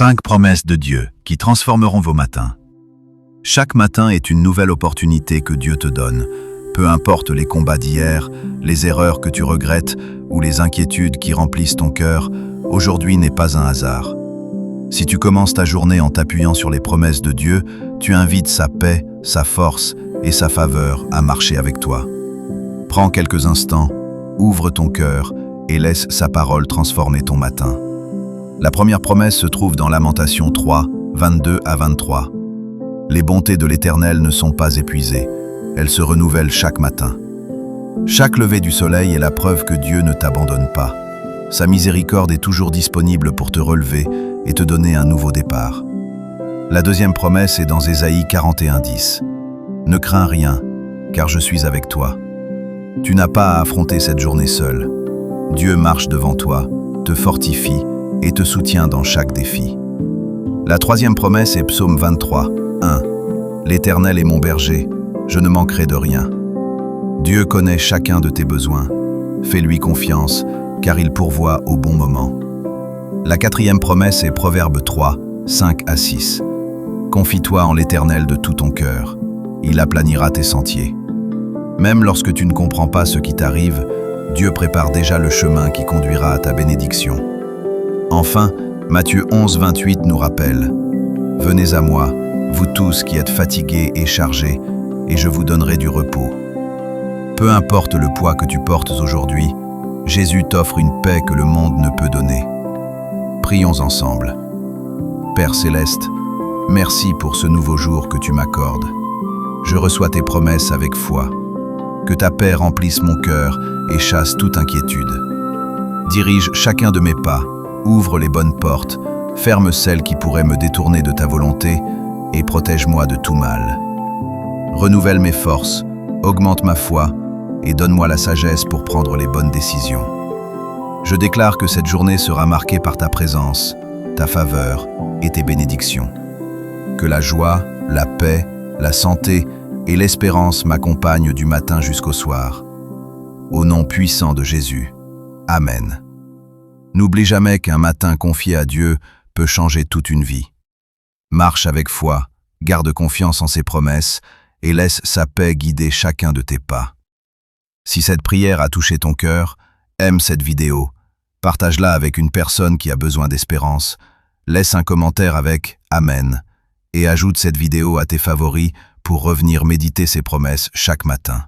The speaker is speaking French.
5 promesses de Dieu qui transformeront vos matins. Chaque matin est une nouvelle opportunité que Dieu te donne. Peu importe les combats d'hier, les erreurs que tu regrettes ou les inquiétudes qui remplissent ton cœur, aujourd'hui n'est pas un hasard. Si tu commences ta journée en t'appuyant sur les promesses de Dieu, tu invites sa paix, sa force et sa faveur à marcher avec toi. Prends quelques instants, ouvre ton cœur et laisse sa parole transformer ton matin. La première promesse se trouve dans Lamentations 3, 22 à 23. Les bontés de l'Éternel ne sont pas épuisées, elles se renouvellent chaque matin. Chaque lever du soleil est la preuve que Dieu ne t'abandonne pas. Sa miséricorde est toujours disponible pour te relever et te donner un nouveau départ. La deuxième promesse est dans Ésaïe 41:10. Ne crains rien, car je suis avec toi. Tu n'as pas à affronter cette journée seule. Dieu marche devant toi, te fortifie et te soutient dans chaque défi. La troisième promesse est Psaume 23, 1. L'Éternel est mon berger, je ne manquerai de rien. Dieu connaît chacun de tes besoins. Fais-lui confiance, car il pourvoit au bon moment. La quatrième promesse est Proverbe 3, 5 à 6. Confie-toi en l'Éternel de tout ton cœur. Il aplanira tes sentiers. Même lorsque tu ne comprends pas ce qui t'arrive, Dieu prépare déjà le chemin qui conduira à ta bénédiction. Enfin, Matthieu 11, 28 nous rappelle « Venez à moi, vous tous qui êtes fatigués et chargés, et je vous donnerai du repos. » Peu importe le poids que tu portes aujourd'hui, Jésus t'offre une paix que le monde ne peut donner. Prions ensemble. Père Céleste, merci pour ce nouveau jour que tu m'accordes. Je reçois tes promesses avec foi. Que ta paix remplisse mon cœur et chasse toute inquiétude. Dirige chacun de mes pas, ouvre les bonnes portes, ferme celles qui pourraient me détourner de ta volonté et protège-moi de tout mal. Renouvelle mes forces, augmente ma foi et donne-moi la sagesse pour prendre les bonnes décisions. Je déclare que cette journée sera marquée par ta présence, ta faveur et tes bénédictions. Que la joie, la paix, la santé et l'espérance m'accompagnent du matin jusqu'au soir. Au nom puissant de Jésus. Amen. N'oublie jamais qu'un matin confié à Dieu peut changer toute une vie. Marche avec foi, garde confiance en ses promesses et laisse sa paix guider chacun de tes pas. Si cette prière a touché ton cœur, aime cette vidéo, partage-la avec une personne qui a besoin d'espérance, laisse un commentaire avec « Amen » et ajoute cette vidéo à tes favoris pour revenir méditer ses promesses chaque matin.